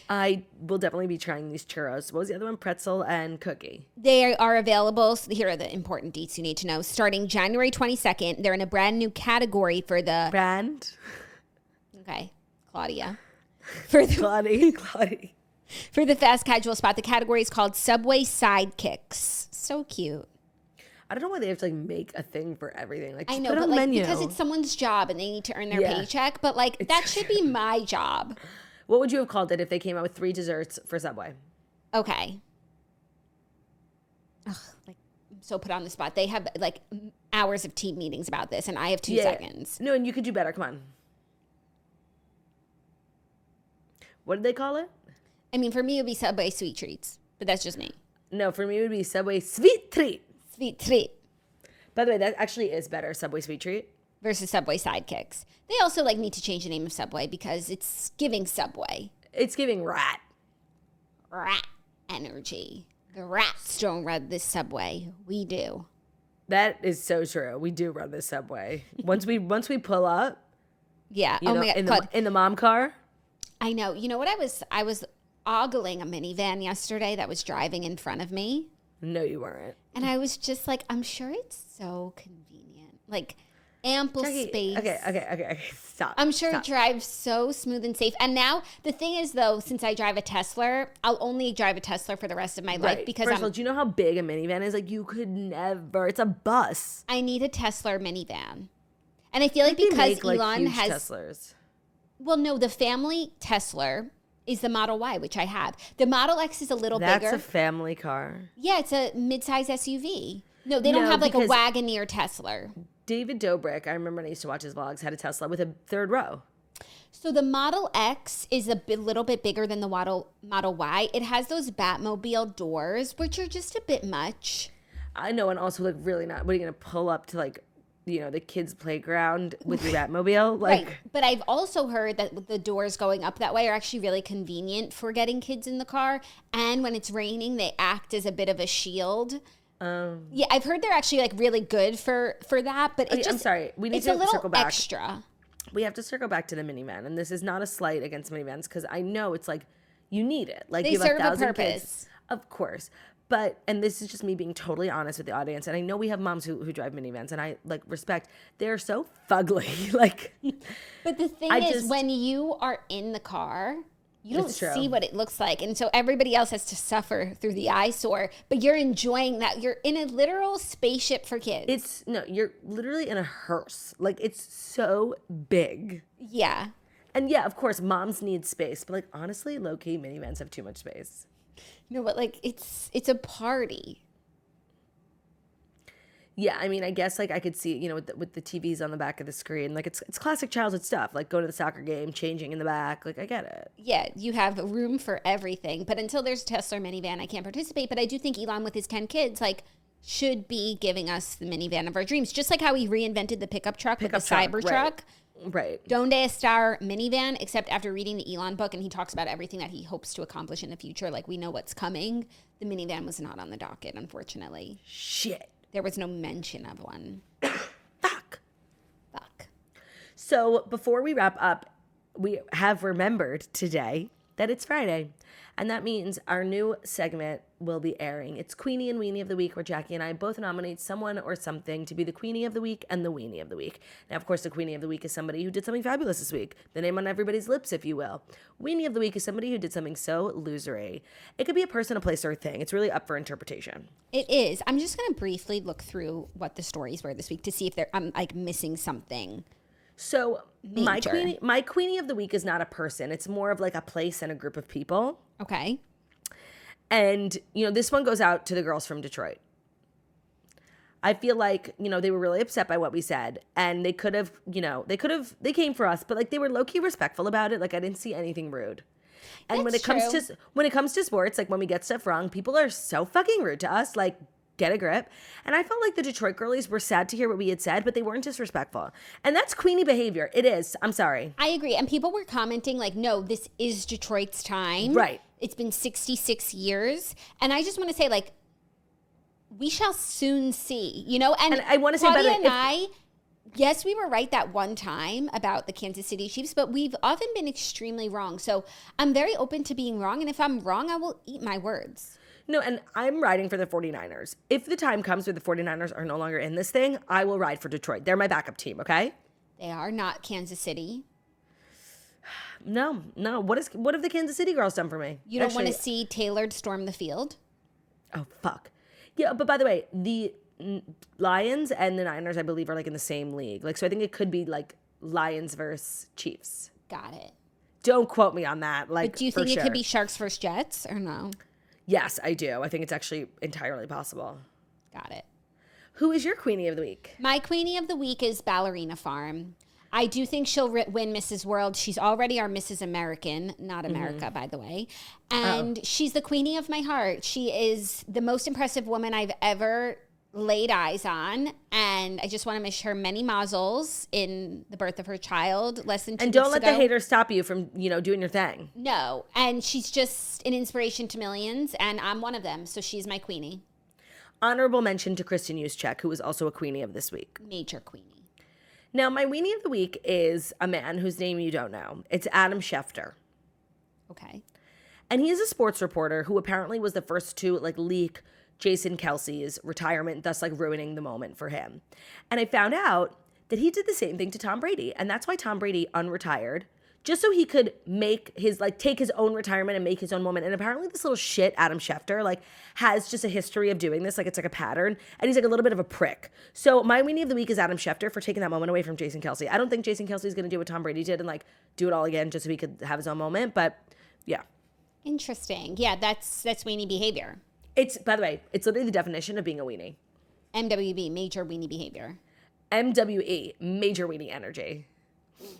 I will definitely be trying these churros. What was the other one? Pretzel and cookie. They are available. So here are the important deets you need to know. Starting January 22nd, they're in a brand new category for the... Brand? Okay. Claudia. For the Claudia. For the fast casual spot, the category is called Subway Sidekicks. So cute. I don't know why they have to, like, make a thing for everything. Like, I know, but, like, because it's someone's job and they need to earn their paycheck. But, like, that should be my job. What would you have called it if they came out with 3 desserts for Subway? Okay. Ugh, like, I'm so put on the spot. They have, like, hours of team meetings about this, and I have 2 seconds. No, and you could do better. Come on. What did they call it? I mean, for me, it would be Subway Sweet Treats, but that's just me. No, for me, it would be Subway Sweet Treat. Sweet Treat. By the way, that actually is better, Subway Sweet Treat. Versus Subway Sidekicks. They also like need to change the name of Subway because it's giving Subway. It's giving rat. Rat energy. The rats don't run this Subway. We do. That is so true. We do run this Subway. Once we pull up. Yeah. You know, my God. In the mom car. I know. You know what I was ogling a minivan yesterday that was driving in front of me. No, you weren't. And I was just like, I'm sure it's so convenient. Like, ample Jackie, space. Okay. Stop. I'm sure Stop. it drives so smooth and safe. And now, the thing is, though, since I drive a Tesla, I'll only drive a Tesla for the rest of my life because First of all, do you know how big a minivan is? Like, you could never. It's a bus. I need a Tesla minivan. And I feel like They because make, Elon huge has... Teslas. Well, no, the family Tesla is the Model Y, which I have. The Model X is a little bigger. That's a family car. Yeah, it's a midsize SUV. No, they don't have like a Wagoneer Tesla. David Dobrik, I remember when I used to watch his vlogs, had a Tesla with a third row. So the Model X is a little bit bigger than the Model Y. It has those Batmobile doors, which are just a bit much. I know, and also like really not. What are you gonna pull up to like, you know, the kids' playground with your Batmobile? Like, right. But I've also heard that the doors going up that way are actually really convenient for getting kids in the car. And when it's raining, they act as a bit of a shield. Yeah, I've heard they're actually like really good for that. But it just, I'm sorry, we need it's to a little circle back. extra. We have to circle back to the minivan, and this is not a slight against minivans because I know it's like you need it. Like They you have serve a 1,000 purpose. kids, of course. But and this is just me being totally honest with the audience, and I know we have moms who drive minivans, and I like respect. They're so fugly, like. But the thing is, when you are in the car, you don't see what it looks like, and so everybody else has to suffer through the eyesore. But you're enjoying that. You're in a literal spaceship for kids. You're literally in a hearse. Like it's so big. Yeah. And yeah, of course, moms need space, but like honestly, low key minivans have too much space. No, but like it's a party. Yeah, I mean, I guess like I could see, you know, with the TVs on the back of the screen, like it's classic childhood stuff, like going to the soccer game, changing in the back, like I get it. Yeah, you have room for everything, but until there's a Tesla minivan, I can't participate. But I do think Elon, with his 10 kids, like should be giving us the minivan of our dreams, just like how he reinvented the pickup truck with the Cybertruck. Right. Donde Estar minivan, except after reading the Elon book, and he talks about everything that he hopes to accomplish in the future, like we know what's coming. The minivan was not on the docket, unfortunately. Shit. There was no mention of one. Fuck. So before we wrap up, we have remembered today that it's Friday. And that means our new segment will be airing. It's Queenie and Weenie of the Week, where Jackie and I both nominate someone or something to be the Queenie of the Week and the Weenie of the Week. Now, of course, the Queenie of the Week is somebody who did something fabulous this week. The name on everybody's lips, if you will. Weenie of the Week is somebody who did something so losery. It could be a person, a place, or a thing. It's really up for interpretation. it is. I'm just going to briefly look through what the stories were this week to see if I'm like missing something. So Major. my Queenie of the Week is not a person. It's more of like a place and a group of people. Okay. And, you know, this one goes out to the girls from Detroit. I feel like, you know, they were really upset by what we said. And they could have, they came for us, but like they were low-key respectful about it. Like I didn't see anything rude. And when it comes to sports, like when we get stuff wrong, people are so fucking rude to us. Like, get a grip. And I felt like the Detroit girlies were sad to hear what we had said, but they weren't disrespectful. And that's Queenie behavior. It is. I'm sorry. I agree. And people were commenting like, no, this is Detroit's time. Right. It's been 66 years. And I just want to say, like, we shall soon see, you know? And I want to say about it. Yes, we were right that one time about the Kansas City Chiefs, but we've often been extremely wrong. So I'm very open to being wrong. And if I'm wrong, I will eat my words. No, and I'm riding for the 49ers. If the time comes where the 49ers are no longer in this thing, I will ride for Detroit. They're my backup team, okay? They are not Kansas City. No. What have the Kansas City girls done for me? You don't want to see Tailored storm the field? Oh, fuck. Yeah, but by the way, the Lions and the Niners, I believe, are like in the same league. Like, so I think it could be like Lions versus Chiefs. Got it. Don't quote me on that. Like, but do you think it could be Sharks versus Jets or no? Yes, I do. I think it's actually entirely possible. Got it. Who is your Queenie of the Week? My Queenie of the Week is Ballerina Farm. I do think she'll win Mrs. World. She's already our Mrs. American, not America, by the way. And she's the queenie of my heart. She is the most impressive woman I've ever laid eyes on, and I just want to wish her many mazzles in the birth of her child less than 2 weeks ago. And don't let the haters stop you from, doing your thing. No, and she's just an inspiration to millions, and I'm one of them, so she's my queenie. Honorable mention to Kristen Juszczyk, who was also a queenie of this week. Major queenie. Now, my weenie of the week is a man whose name you don't know. It's Adam Schefter. Okay. And he is a sports reporter who apparently was the first to leak Jason Kelce's retirement, thus ruining the moment for him. And I found out that he did the same thing to Tom Brady. And that's why Tom Brady unretired, just so he could make his, take his own retirement and make his own moment. And apparently this little shit, Adam Schefter, has just a history of doing this. It's a pattern. And he's a little bit of a prick. So my weenie of the week is Adam Schefter for taking that moment away from Jason Kelce. I don't think Jason Kelce is going to do what Tom Brady did and do it all again just so he could have his own moment. But yeah. Interesting. Yeah, that's weenie behavior. It's, by the way, it's literally the definition of being a weenie. MWB, major weenie behavior. MWE, major weenie energy. Oof.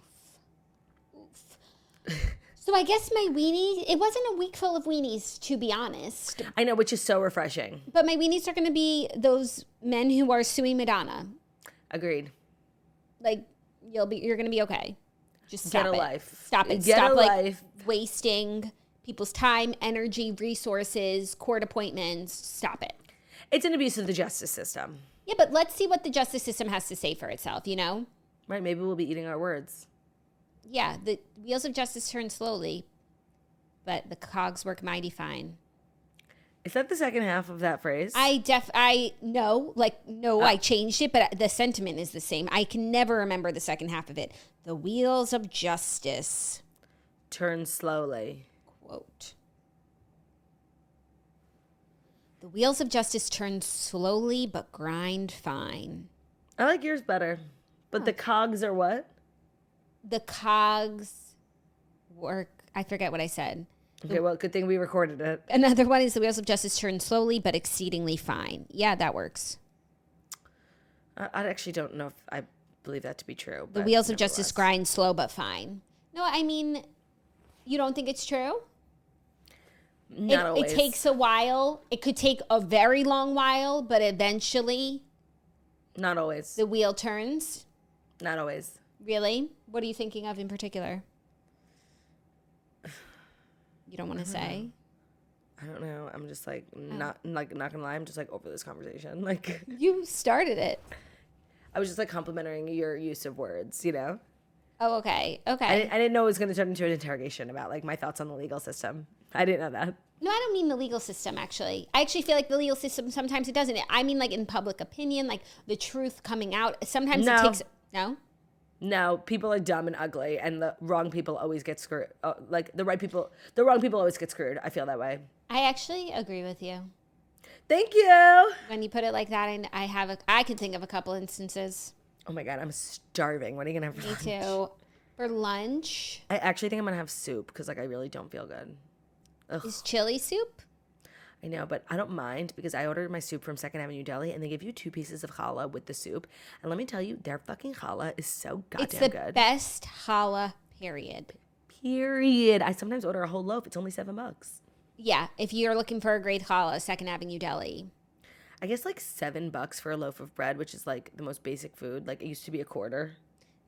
So I guess my weenie, it wasn't a week full of weenies, to be honest. I know, which is so refreshing. But my weenies are going to be those men who are suing Madonna. Agreed. You're going to be okay. Just stop Get a it. life. Stop it. Get Stop a life. Wasting people's time, energy, resources, court appointments. Stop it. It's an abuse of the justice system. Yeah, but let's see what the justice system has to say for itself, Right, maybe we'll be eating our words. Yeah, the wheels of justice turn slowly, but the cogs work mighty fine. Is that the second half of that phrase? I changed it, but the sentiment is the same. I can never remember the second half of it. The wheels of justice turn slowly. Quote. The wheels of justice turn slowly but grind fine. I like yours better. But the cogs are what? The cogs work. I forget what I said. Okay, well, good thing we recorded it. Another one is the wheels of justice turn slowly but exceedingly fine. Yeah, that works. I actually don't know if I believe that to be true. The wheels of justice grind slow but fine. No, I mean, you don't think it's true? Not always. It takes a while. It could take a very long while, but eventually... Not always. The wheel turns? Not always. Really? What are you thinking of in particular? You don't want to say? I don't know. I'm just not gonna lie. I'm just over this conversation. You started it. I was just complimenting your use of words, Oh, okay. Okay. I didn't know it was going to turn into an interrogation about my thoughts on the legal system. I didn't know that. No, I don't mean the legal system, actually. I actually feel like the legal system, sometimes it doesn't. I mean in public opinion, the truth coming out. Sometimes it takes... No? No, people are dumb and ugly, and the wrong people always get screwed. The wrong people always get screwed. I feel that way. I actually agree with you. Thank you. When you put it like that, and I can think of a couple instances. Oh my God, I'm starving. What are you gonna have for lunch? Me too. For lunch? I actually think I'm gonna have soup because I really don't feel good. Ugh. Is chili soup? I know, but I don't mind because I ordered my soup from Second Avenue Deli and they give you 2 pieces of challah with the soup. And let me tell you, their fucking challah is so goddamn good. It's the best challah, period. Period. I sometimes order a whole loaf. It's only $7. Yeah, if you're looking for a great challah, Second Avenue Deli. I guess $7 for a loaf of bread, which is the most basic food. It used to be a quarter.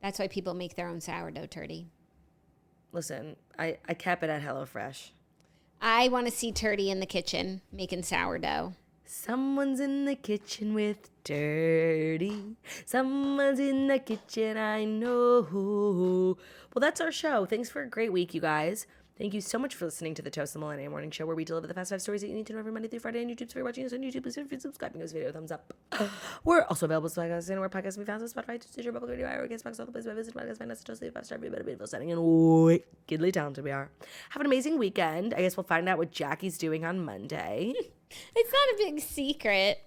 That's why people make their own sourdough turdy. Listen, I cap it at HelloFresh. I want to see Turdy in the kitchen making sourdough. Someone's in the kitchen with Turdy. Someone's in the kitchen, I know. Well, that's our show. Thanks for a great week, you guys. Thank you so much for listening to the Toast the Millennium Morning Show, where we deliver the fast 5 stories that you need to know every Monday through Friday on YouTube. So if you're watching us on YouTube, please feel free to subscribe and give this video a thumbs up. We're also available to podcasts anywhere podcasts can be found on Spotify, Stitcher, Bubble Radio, iRadio, Castbox, all the places where I visit podcasts, find us, Toast the 5 star, be a better, beautiful setting, and wickedly talented we are. Have an amazing weekend. I guess we'll find out what Jackie's doing on Monday. It's not a big secret.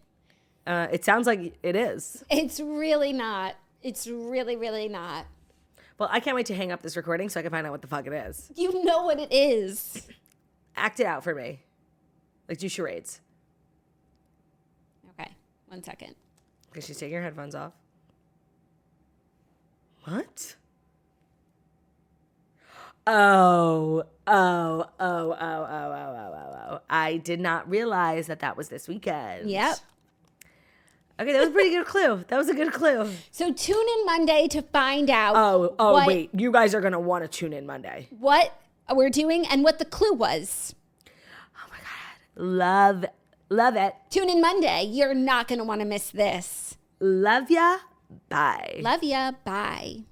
It sounds like it is. It's really not. It's really, really not. Well, I can't wait to hang up this recording so I can find out what the fuck it is. You know what it is. Act it out for me. Do charades. Okay, 1 second. Okay, she's taking her headphones off. What? Oh. I did not realize that was this weekend. Yep. Okay, that was a pretty good clue. That was a good clue. So tune in Monday to find out. Wait. You guys are going to want to tune in Monday. What we're doing and what the clue was. Oh my God. Love it. Tune in Monday. You're not going to want to miss this. Love ya. Bye. Love ya. Bye.